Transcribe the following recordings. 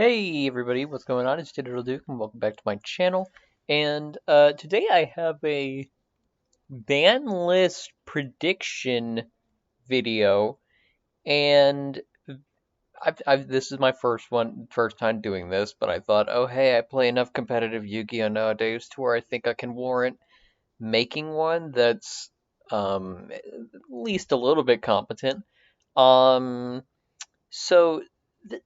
Hey everybody, what's going on? It's Digital Duke and welcome back to my channel. And today I have a ban list prediction video, and this is my first time doing this, but I thought, oh hey, I play enough competitive Yu-Gi-Oh nowadays to where I think I can warrant making one that's at least a little bit competent. Um, so th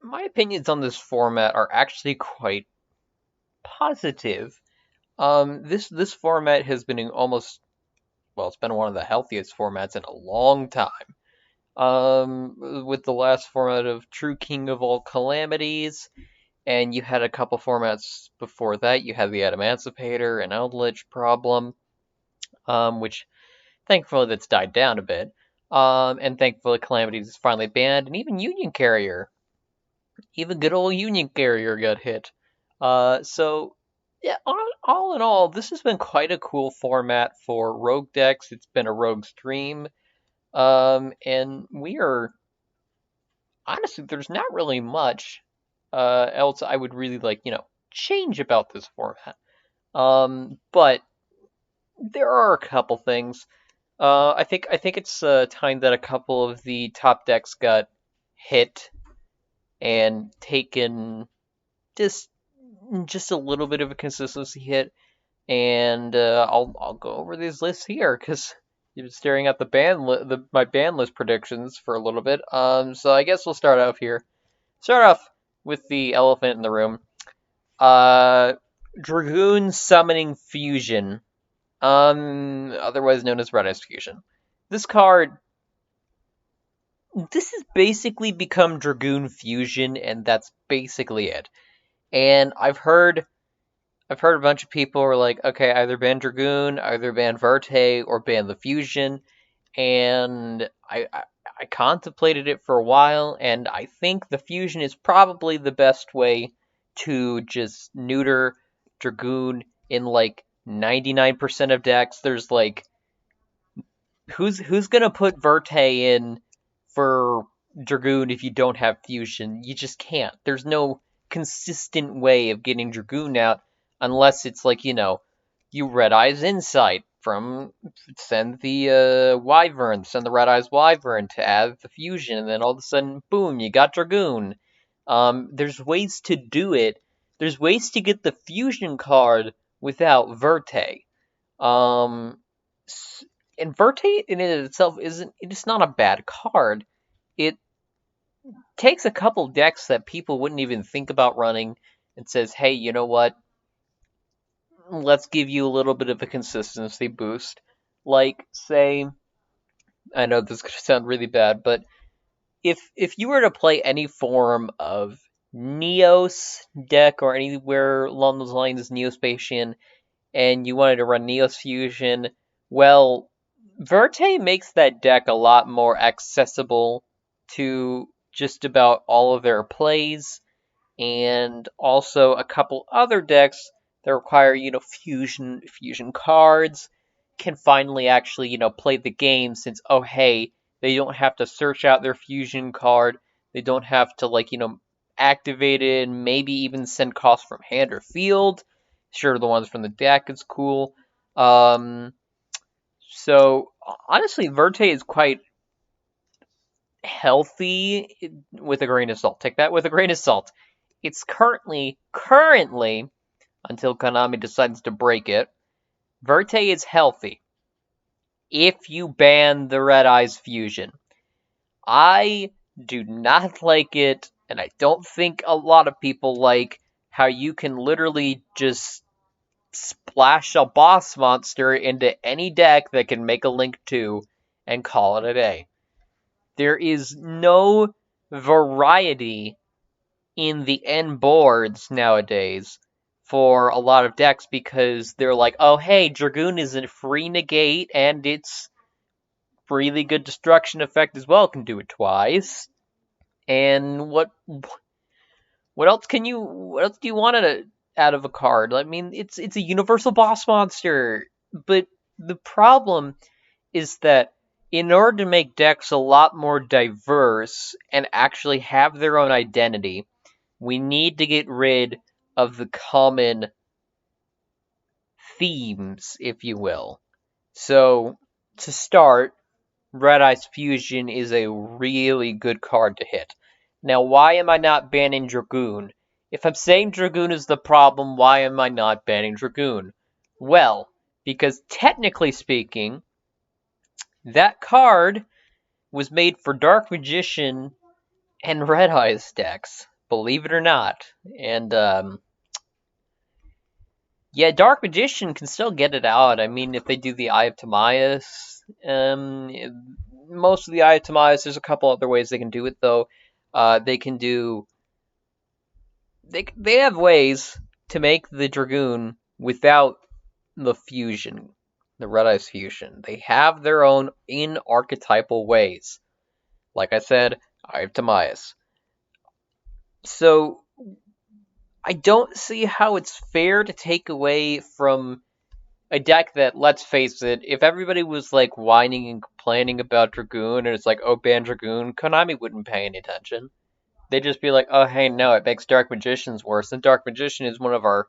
my opinions on this format are actually quite positive. This format has been in it's been one of the healthiest formats in a long time. With the last format of True King of All Calamities, and you had a couple formats before that. You had the Emancipator and Eldritch Problem, which thankfully that's died down a bit. And thankfully Calamities is finally banned, and even Union Carrier, even good old Union Carrier got hit. So yeah, all in all, this has been quite a cool format for Rogue decks. It's been a Rogue stream, and we are honestly there's not really much else I would really change about this format. But there are a couple things. I think it's time that a couple of the top decks got hit and taken just just a little bit of a consistency hit, and I'll go over these lists here because you've been staring at my ban list predictions for a little bit. So I guess we'll start off here. Start off with the elephant in the room. Uh, Dragoon Summoning Fusion, otherwise known as Red Eyes Fusion. This card, this has basically become Dragoon Fusion, and that's basically it. And I've heard a bunch of people were like, okay, either ban Dragoon, either ban Verte, or ban the Fusion. And I contemplated it for a while, and I think the Fusion is probably the best way to just neuter Dragoon in like 99% of decks. There's like, who's gonna put Verte in for Dragoon if you don't have Fusion? You just can't. There's no consistent way of getting Dragoon out unless it's like, you Red Eyes Insight from send the Wyvern, send the Red Eyes Wyvern to add the Fusion, and then all of a sudden, boom, you got Dragoon. There's ways to do it. There's ways to get the Fusion card without Verte. Um, and Verte in it itself it's not a bad card. It takes a couple decks that people wouldn't even think about running and says, hey, you know what? Let's give you a little bit of a consistency boost. Like, say, I know this could sound really bad, but if you were to play any form of Neos deck or anywhere along those lines, Neospatian, and you wanted to run Neos Fusion, well, Verte makes that deck a lot more accessible to just about all of their plays, and also a couple other decks that require, fusion cards can finally actually, play the game since, oh hey, they don't have to search out their fusion card, they don't have to activate it and maybe even send costs from hand or field. Sure, the ones from the deck is cool. So honestly, Verte is quite healthy with a grain of salt. Take that with a grain of salt. It's currently until Konami decides to break it, Verte is healthy if you ban the Red Eyes Fusion. I do not like it, and I don't think a lot of people like how you can literally just splash a boss monster into any deck that can make a link to and call it a day. There is no variety in the end boards nowadays for a lot of decks because they're like, oh hey, Dragoon is a free negate and it's really good destruction effect as well. It can do it twice. And what else do you want out of a card? I mean, it's a universal boss monster, but the problem is that in order to make decks a lot more diverse and actually have their own identity, we need to get rid of the common themes, if you will. So, to start, Red Eyes Fusion is a really good card to hit. Now, why am I not banning Dragoon? If I'm saying Dragoon is the problem, why am I not banning Dragoon? Well, because technically speaking, that card was made for Dark Magician and Red Eyes decks, believe it or not. And, yeah, Dark Magician can still get it out. I mean, if they do the Eye of Timaeus, most of the Eye of Timaeus, there's a couple other ways they can do it, though. They can do... They have ways to make the Dragoon without the fusion, the Red Eyes fusion. They have their own in-archetypal ways. Like I said, Eye of Timaeus. So, I don't see how it's fair to take away from a deck that, let's face it, if everybody was like whining and complaining about Dragoon and it's like, oh, ban Dragoon, Konami wouldn't pay any attention. They'd just be like, oh, hey, no, it makes Dark Magicians worse. And Dark Magician is one of our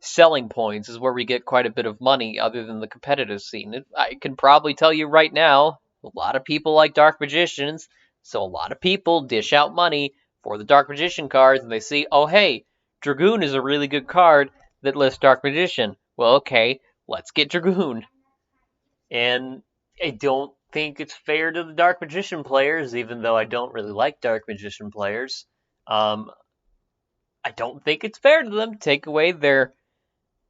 selling points, is where we get quite a bit of money other than the competitive scene. I can probably tell you right now, a lot of people like Dark Magicians, so a lot of people dish out money for the Dark Magician cards, and they see, oh, hey, Dragoon is a really good card that lists Dark Magician. Well, okay, let's get Dragoon. And I don't think it's fair to the Dark Magician players, even though I don't really like Dark Magician players. I don't think it's fair to them to take away their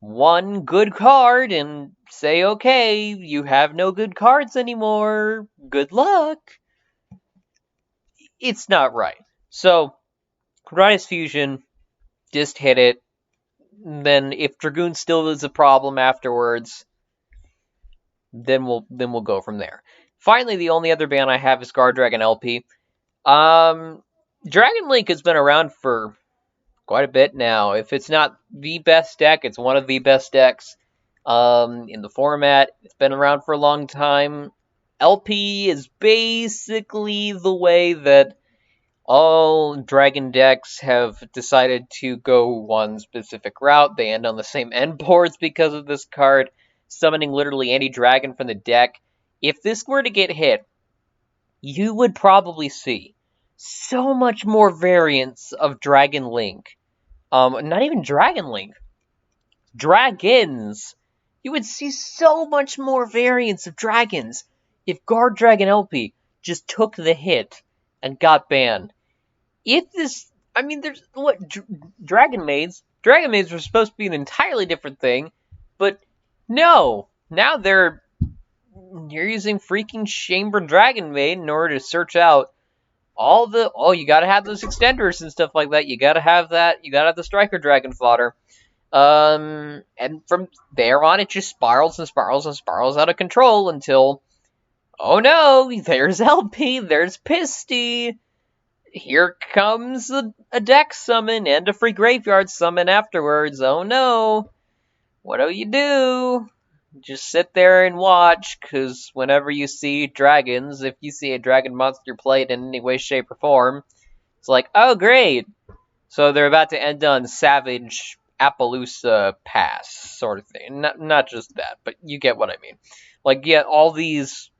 one good card and say, okay, you have no good cards anymore. Good luck. It's not right. So, Rise Fusion, just hit it. Then, if Dragoon still is a problem afterwards, then we'll go from there. Finally, the only other ban I have is Guard Dragon LP. Dragon Link has been around for quite a bit now. If it's not the best deck, it's one of the best decks in the format. It's been around for a long time. LP is basically the way that all Dragon decks have decided to go one specific route. They end on the same end boards because of this card, summoning literally any dragon from the deck. If this were to get hit, you would probably see so much more variants of Dragon Link. Not even Dragon Link. Dragons! You would see so much more variants of dragons if Guard Dragon LP just took the hit and got banned. If this... I mean, there's... What? Dragon Maids? Dragon Maids were supposed to be an entirely different thing, but no! Now you're using freaking Chamber Dragon Maid in order to search out all the... Oh, you gotta have those extenders and stuff like that. You gotta have that. You gotta have the Striker Dragon fodder. And from there on, it just spirals and spirals and spirals out of control until... Oh no! There's LP, there's Pisty! Here comes a deck summon and a free graveyard summon afterwards. Oh no! What do? Just sit there and watch, because whenever you see dragons, if you see a dragon monster played in any way, shape, or form, it's like, oh great! So they're about to end on Savage Appaloosa Pass, sort of thing. Not just that, but you get what I mean. Like, yeah, all these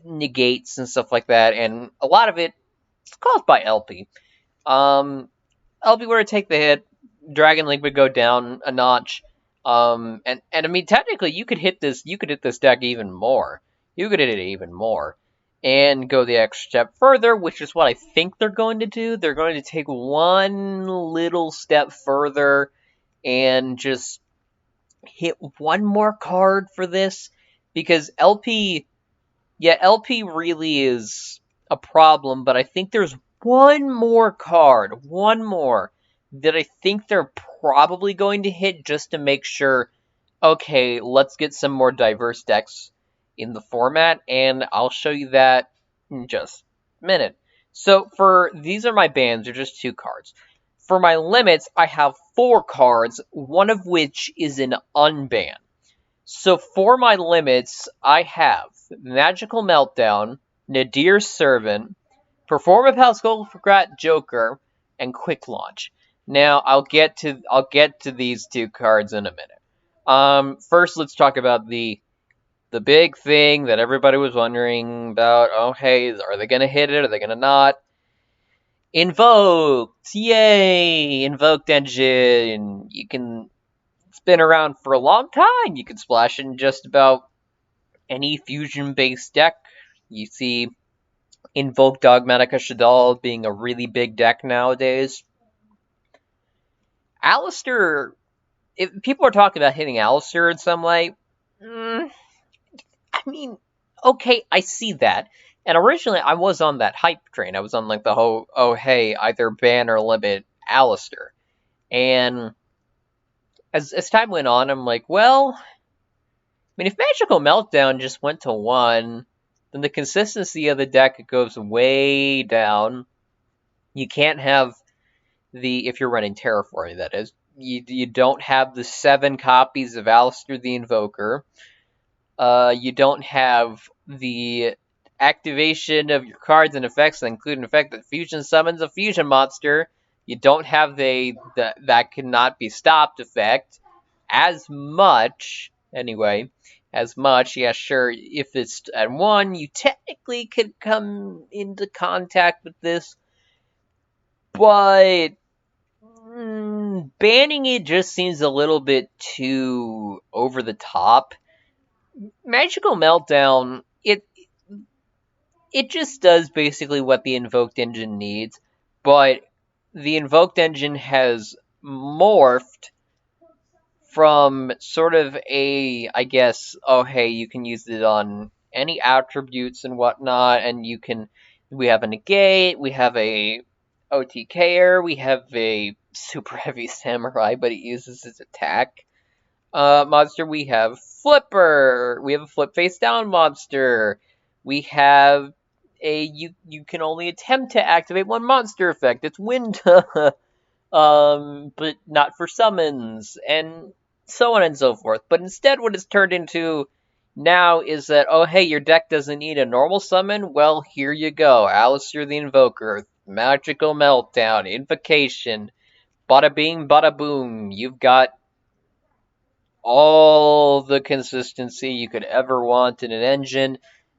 negates and stuff like that, and a lot of it is caused by LP. LP were to take the hit, Dragon Link would go down a notch. And I mean, technically, you could hit this deck even more. You could hit it even more, and go the extra step further, which is what I think they're going to do. They're going to take one little step further and just hit one more card for this, because LP really is a problem, but I think there's one more card, that I think they're probably going to hit just to make sure, okay, let's get some more diverse decks in the format, and I'll show you that in just a minute. So these are my bans, they're just 2 cards. For my limits, I have 4 cards, one of which is an unban. So for my limits, I have Magical Meltdown, Nadir's Servant, Perform a Pascal Joker, and Quick Launch. Now I'll get to these two cards in a minute. First let's talk about the big thing that everybody was wondering about. Oh hey, are they gonna hit it? Are they gonna not? Invoked! Yay! Invoked engine. You can It's been around for a long time. You can splash in just about any fusion based deck. You see Invoke Dogmatica Shadal being a really big deck nowadays. Alistair, if people are talking about hitting Alistair in some light, I mean, okay, I see that. And originally I was on that hype train. I was on like the whole, oh hey, either ban or limit Alistair. And as time went on, I'm like, well, I mean, if Magical Meltdown just went to 1, then the consistency of the deck goes way down. You can't have if you're running Terraforming, that is, you don't have the 7 copies of Alistair the Invoker. You don't have the activation of your cards and effects that include an effect that fusion summons a fusion monster. You don't have that cannot be stopped effect as much. Anyway, as much. Yeah, sure. If it's at 1, you technically could come into contact with this, but banning it just seems a little bit too over the top. Magical Meltdown, it just does basically what the Invoked Engine needs, but the Invoked Engine has morphed from sort of I guess, oh hey, you can use it on any attributes and whatnot, and we have a negate, we have a OTKer, we have a super heavy samurai, but it uses its attack monster. We have Flipper. We have a flip face down monster. We have you can only attempt to activate 1 monster effect. It's Wind, but not for summons, and so on and so forth. But instead, what it's turned into now is that, oh hey, your deck doesn't need a normal summon. Well, here you go, Alistair the Invoker, Magical Meltdown, Invocation, bada bing, bada boom. You've got all the consistency you could ever want in an engine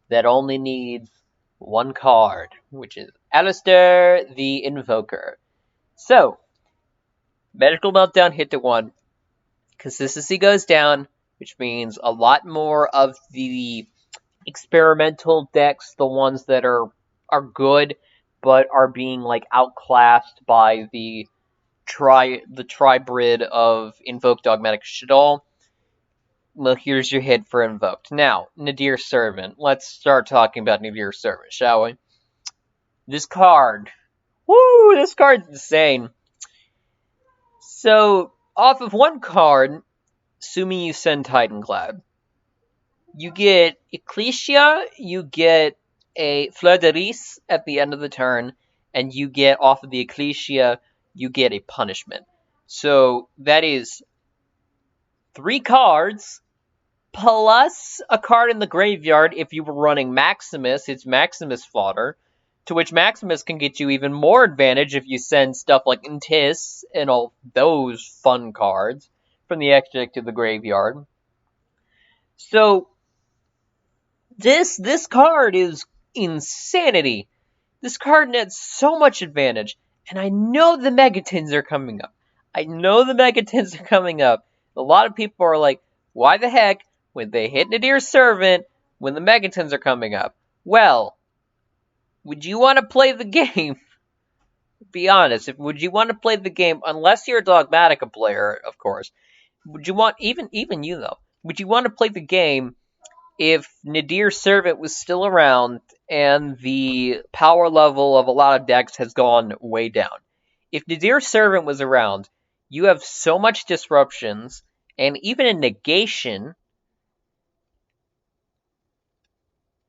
that only needs 1 card, which is Alistair the Invoker. So, Magical Meltdown hit to 1. Consistency goes down, which means a lot more of the experimental decks, the ones that are good but are being like outclassed by the tribrid of Invoke Dogmatic Shadal. Well, here's your hit for Invoked. Now, Nadir Servant. Let's start talking about Nadir Servant, shall we? This card. Woo! This card's insane. So, off of 1 card, assuming you send Titanclad, you get Ecclesia, you get a Fleur de Lis at the end of the turn, and you get, off of the Ecclesia, you get a punishment. So, that is 3 cards plus a card in the graveyard if you were running Maximus. It's Maximus fodder, to which Maximus can get you even more advantage if you send stuff like Intis and all those fun cards from the X deck to the graveyard. So this card is insanity. This card nets so much advantage, and I know the Megatins are coming up. A lot of people are like, why the heck would they hit Nadir's Servant when the Megatins are coming up? Well, would you want to play the game? Be honest, would you want to play the game, unless you're a Dogmatica player, of course, would you want, even you though, would you want to play the game if Nadir's Servant was still around and the power level of a lot of decks has gone way down? If Nadir's Servant was around, you have so much disruptions, and even a negation,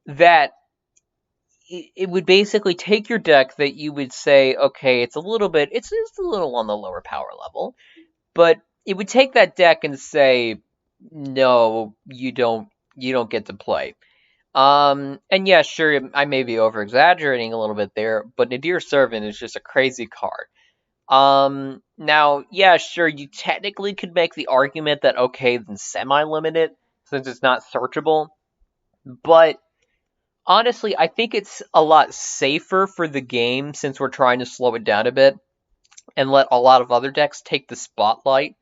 that it would basically take your deck that you would say, okay, it's a little on the lower power level, but it would take that deck and say, no, you don't get to play. And yeah, sure, I may be over exaggerating a little bit there, but Nadir Servant is just a crazy card. Now, yeah, sure, you technically could make the argument that okay, then semi-limit it since it's not searchable, but honestly, I think it's a lot safer for the game since we're trying to slow it down a bit and let a lot of other decks take the spotlight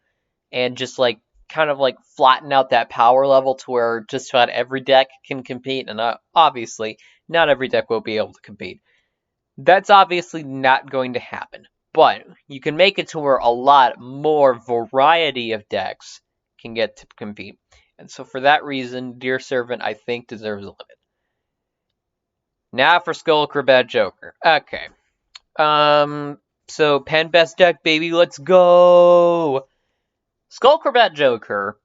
and just like kind of like flatten out that power level to where just about every deck can compete. And obviously, not every deck will be able to compete. That's obviously not going to happen. But you can make it to where a lot more variety of decks can get to compete. And so for that reason, Dear Servant, I think, deserves a limit. Now for Skull Crobat Joker. Okay. So Pen Best Deck, baby, let's go! Skull Crobat Joker,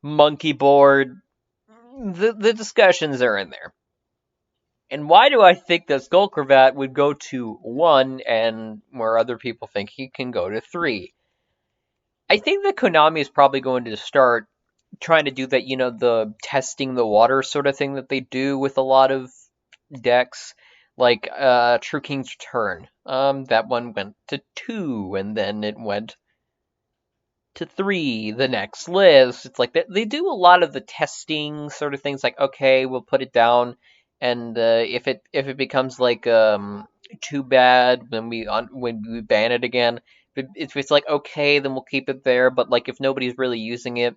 Monkey Board, the discussions are in there. And why do I think that Skull Cravat would go to 1 and where other people think he can go to 3? I think that Konami is probably going to start trying to do that, the testing the water sort of thing that they do with a lot of decks, like True King's Return. That one went to 2, and then it went to 3 the next list. It's like they do a lot of the testing sort of things, like okay, we'll put it down, and if it becomes like too bad, when we ban it again. If it's like okay, then we'll keep it there, but like if nobody's really using it,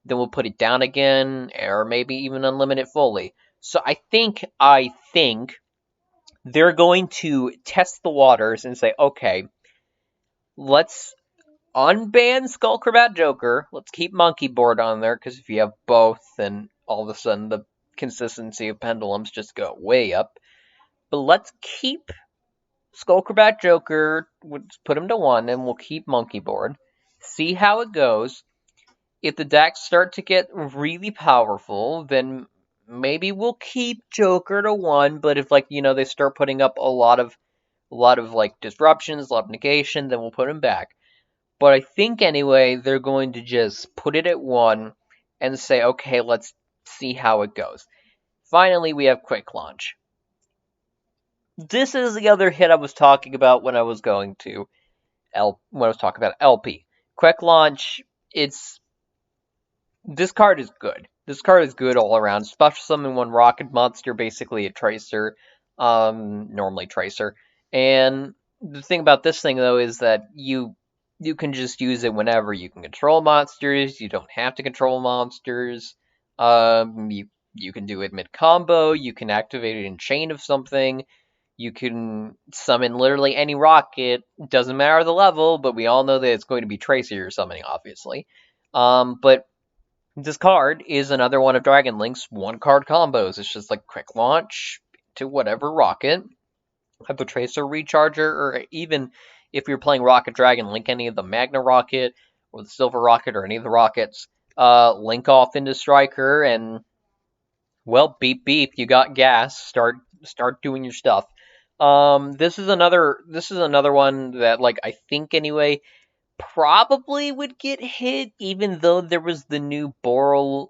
then we'll put it down again, or maybe even unlimit it fully. So I think they're going to test the waters and say, okay, let's unban Skullcrabat Joker. Let's keep Monkey Board on there, because if you have both, then all of a sudden the consistency of pendulums just go way up. But let's keep Skullcrabat Joker, let's put him to 1, and we'll keep Monkey Board. See how it goes. If the decks start to get really powerful, then maybe we'll keep Joker to 1, but if they start putting up a lot of like disruptions, a lot of negation, then we'll put him back. But I think anyway, they're going to just put it at 1 and say, okay, let's see how it goes. Finally, we have Quick Launch. This is the other hit I was talking about when I was going to when I was talking about LP. Quick Launch, this card is good. This card is good all around. Special summon 1 rocket monster, basically a tracer, normally tracer. And the thing about this thing though is that you can just use it whenever. You can control monsters. You don't have to control monsters. You can do it mid combo. You can activate it in chain of something. You can summon literally any rocket. Doesn't matter the level, but we all know that it's going to be Tracer you're summoning, obviously. But this card is another one of Dragon Link's 1-card combos. It's just like Quick Launch to whatever rocket. Have the Tracer Recharger, or even if you're playing Rocket Dragon, link any of the Magna Rocket or the Silver Rocket or any of the rockets. Link off into Striker, and well, beep beep, you got gas. Start doing your stuff. This is another one that, like, I think anyway, probably would get hit, even though there was the new Boral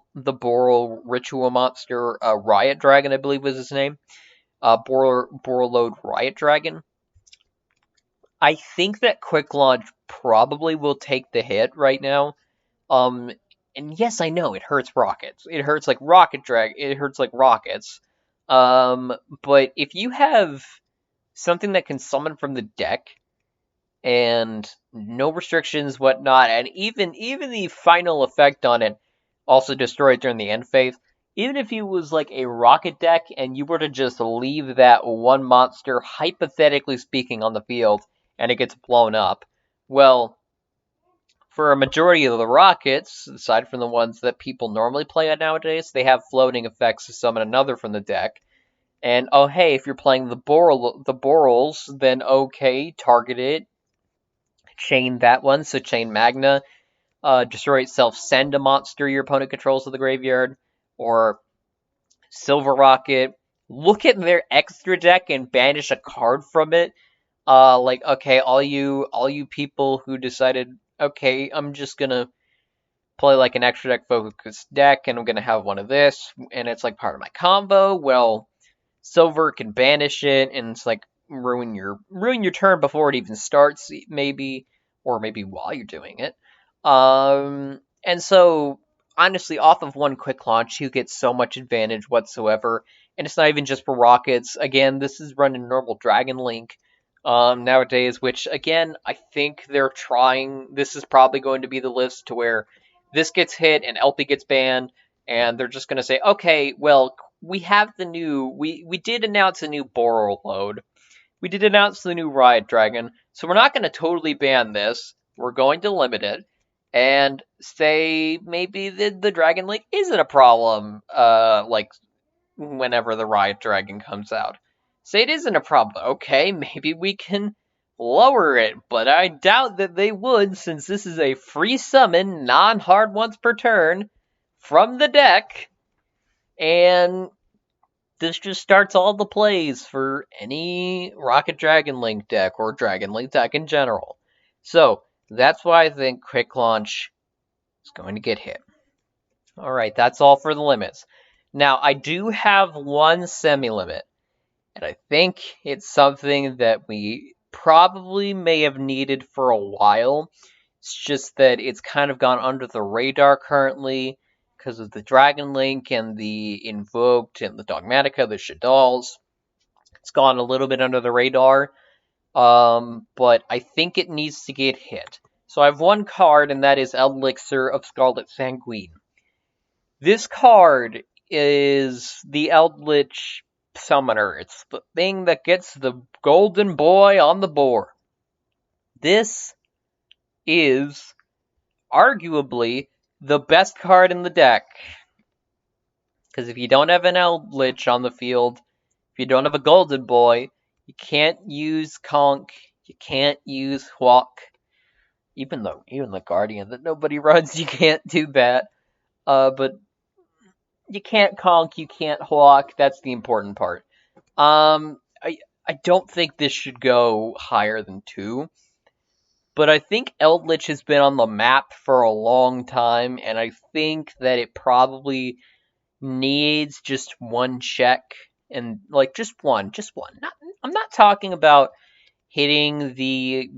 Ritual Monster, Riot Dragon, I believe was his name. Borreload Riot Dragon. I think that Quick Launch probably will take the hit right now. And yes, I know it hurts rockets. It hurts like It hurts like rockets. But if you have something that can summon from the deck and no restrictions, whatnot, and even the final effect on it also destroyed during the end phase. Even if you was like a rocket deck and you were to just leave that 1 monster, hypothetically speaking, on the field and it gets blown up, well, for a majority of the rockets, aside from the ones that people normally play at nowadays, they have floating effects to summon another from the deck. And oh hey, if you're playing the Borals, then okay, target it, chain that one, so chain Magna, destroy itself, send a monster your opponent controls to the graveyard, or Silver Rocket, look at their extra deck and banish a card from it. Okay, all you people who decided, okay, I'm just gonna play like an extra deck focused deck, and I'm gonna have one of this, and it's like part of my combo. Well, Silver can banish it, and it's like ruin your turn before it even starts, maybe, or maybe while you're doing it. And so honestly, off of one quick launch, you get so much advantage whatsoever, and it's not even just for rockets. Again, this is running normal Dragon Link. Nowadays, which again, I think they're trying. This is probably going to be the list to where this gets hit and LP gets banned, and they're just going to say, okay, well, we have the new. We did announce a new Boral load. We did announce the new Riot Dragon, so we're not going to totally ban this. We're going to limit it, and say maybe the Dragon Link isn't a problem. Like whenever the Riot Dragon comes out. Say it isn't a problem. Okay, maybe we can lower it, but I doubt that they would, since this is a free summon, non-hard once per turn, from the deck, and this just starts all the plays for any Rocket Dragon Link deck, or Dragon Link deck in general. So, that's why I think Quick Launch is going to get hit. Alright, that's all for the limits. Now, I do have one semi-limit, and I think it's something that we probably may have needed for a while. It's just that it's kind of gone under the radar currently because of the Dragon Link and the Invoked and the Dogmatica, the Shaddolls. It's gone a little bit under the radar, but I think it needs to get hit. So I have one card, and that is Elixir of Scarlet Sanguine. This card is the Eldritch Summoner. It's the thing that gets the golden boy on the board. This is arguably the best card in the deck. Because if you don't have an Eldritch on the field, if you don't have a golden boy, you can't use Conk, you can't use Hawk. Even the Guardian that nobody runs, you can't do that. But you can't Conk, you can't Hawk. That's the important part. I don't think this should go higher than 2, but I think Eldritch has been on the map for a long time, and I think that it probably needs just one check, and like just one. I'm not talking about hitting the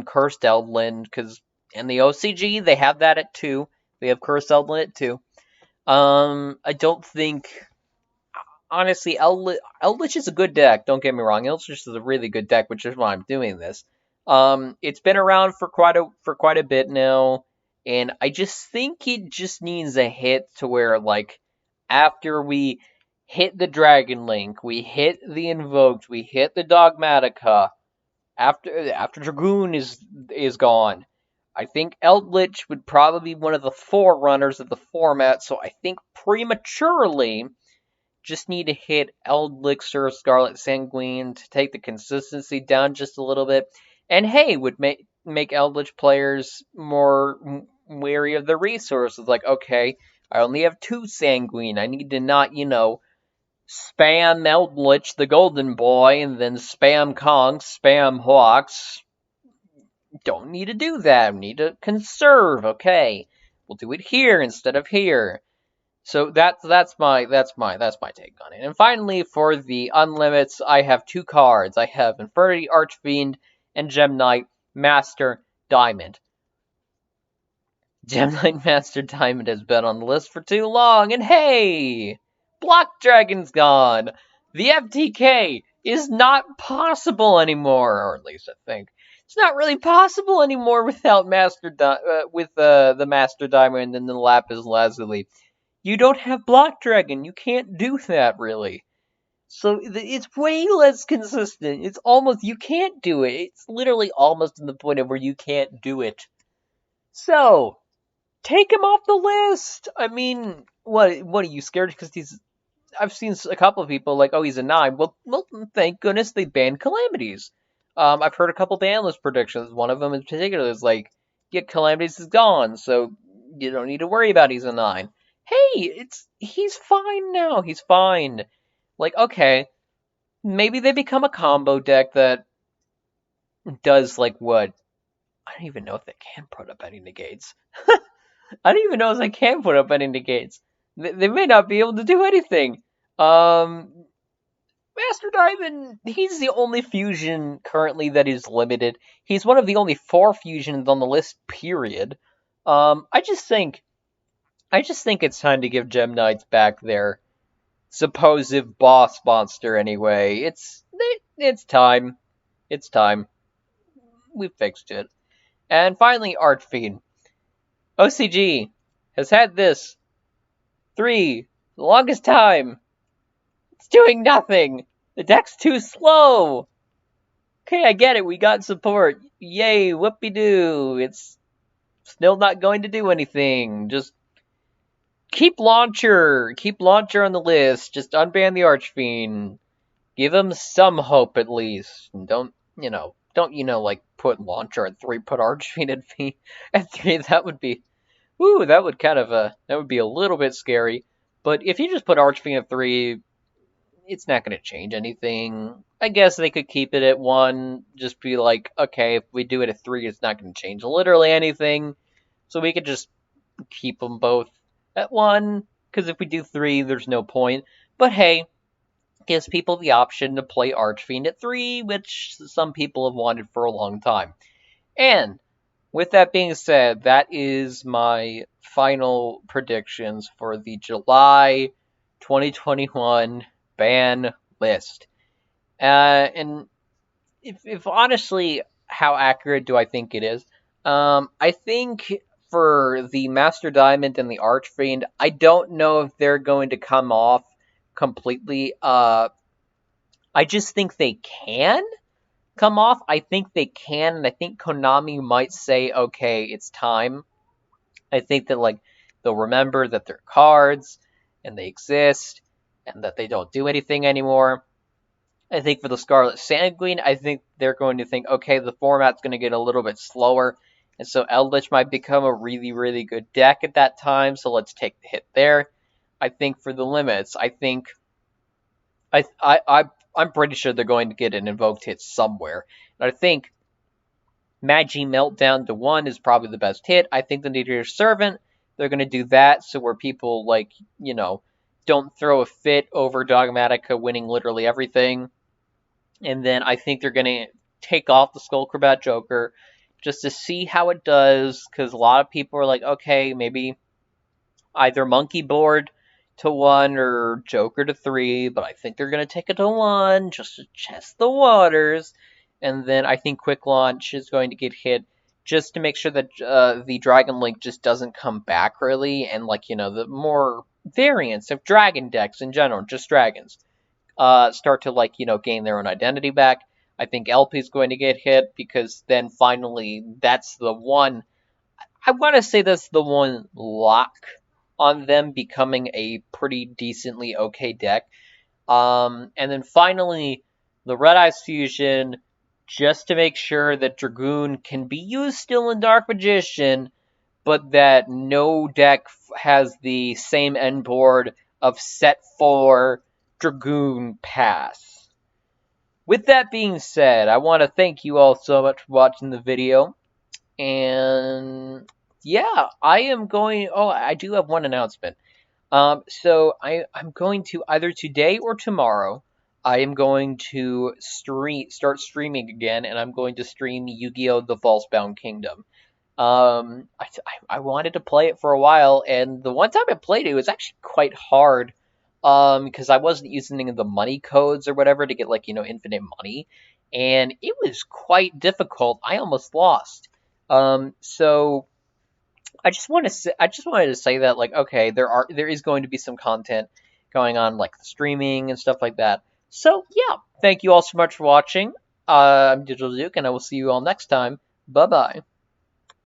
cursed Eldland, because in the OCG they have that at 2. They have cursed Eldland at 2. I don't think, honestly, Eldritch is a good deck. Don't get me wrong. Eldritch is a really good deck, which is why I'm doing this. It's been around for quite a bit now, and I just think it just needs a hit to where, like, after we hit the Dragon Link, we hit the Invoked, we hit the Dogmatica. After Dragoon is gone, I think Eldritch would probably be one of the forerunners of the format. So I think prematurely just need to hit Elixir Scarlet Sanguine to take the consistency down just a little bit. And hey, would make Eldritch players more wary of the resources. Like, okay, I only have 2 Sanguine. I need to not, spam Eldritch, the Golden Boy, and then spam Kongs, spam Hawks. Don't need to do that. We need to conserve. Okay, we'll do it here instead of here. So that's my take on it. And finally, for the unlimits, I have 2 cards. I have Infernity Archfiend and Gem Knight Master Diamond. Gem Knight Master Diamond has been on the list for too long, and hey, Block Dragon's gone. The FTK is not possible anymore, or at least I think it's not really possible anymore without the Master Diamond and the Lapis Lazuli. You don't have Block Dragon. You can't do that, really. So it's way less consistent. It's almost, you can't do it. It's literally almost to the point of where you can't do it. So, take him off the list! I mean, what are you scared because I've seen a couple of people like, oh, he's a 9. Well, thank goodness they banned Calamities. I've heard a couple Banlist predictions. One of them in particular is like, yeah, Calamities is gone, so you don't need to worry about he's a 9. Hey, he's fine now. He's fine. Like, okay, maybe they become a combo deck that does like what? I don't even know if they can put up any negates. I don't even know if they can put up any negates. They may not be able to do anything. Um, Master Diamond, he's the only fusion currently that is limited. He's one of the only 4 fusions on the list, period. I just think it's time to give Gem Knights back their supposed boss monster anyway. It's time. It's time. We fixed it. And finally, Archfiend. OCG has had this 3 the longest time. It's doing nothing. The deck's too slow. Okay, I get it. We got support. Yay, whoopie doo. It's still not going to do anything. Just keep Launcher. Keep Launcher on the list. Just unban the Archfiend. Give him some hope at least. And don't like put Launcher at 3, put Archfiend at 3. That would be, that would that would be a little bit scary. But if you just put Archfiend at 3, it's not going to change anything. I guess they could keep it at 1, just be like, okay, if we do it at 3, it's not going to change literally anything. So we could just keep them both at 1, because if we do 3, there's no point. But hey, gives people the option to play Archfiend at 3, which some people have wanted for a long time. And with that being said, that is my final predictions for the July 2021 ban list. And if honestly, how accurate do I think it is? I think for the Master Diamond and the Archfiend, I don't know if they're going to come off completely. I just think they can come off. I think they can, and I think Konami might say, okay, it's time. I think that they'll remember that they're cards and they exist and that they don't do anything anymore. I think for the Scarlet Sanguine, I think they're going to think, okay, the format's going to get a little bit slower, and so Eldritch might become a really, really good deck at that time, so let's take the hit there. I think for the limits, I'm pretty sure they're going to get an invoked hit somewhere. And I think Magi Meltdown to 1 is probably the best hit. I think the Nadir Servant, they're going to do that, so where people, don't throw a fit over Dogmatica winning literally everything. And then I think they're going to take off the Skullcrabat Joker just to see how it does, because a lot of people are like, okay, maybe either Monkey Board to 1 or Joker to 3, but I think they're going to take it to 1 just to test the waters. And then I think Quick Launch is going to get hit just to make sure that the Dragon Link just doesn't come back really, and the more variants of Dragon decks in general, just dragons, start to gain their own identity back. I think LP is going to get hit because then finally that's the one. I want to say that's the one lock on them becoming a pretty decently okay deck. And then finally, the Red Eyes Fusion, just to make sure that Dragoon can be used still in Dark Magician, but that no deck has the same end board of set 4 Dragoon Pass. With that being said, I want to thank you all so much for watching the video. And yeah, I am going. Oh, I do have one announcement. So I'm going to either today or tomorrow. I am going to start streaming again, and I'm going to stream Yu-Gi-Oh! The Falsebound Kingdom. I wanted to play it for a while, and the one time I played it, it was actually quite hard. Because I wasn't using the money codes or whatever to get infinite money, and it was quite difficult. I almost lost. So I just wanted to say that okay, there is going to be some content going on the streaming and stuff like that. So yeah, thank you all so much for watching. I'm Digital Duke, and I will see you all next time. Bye bye.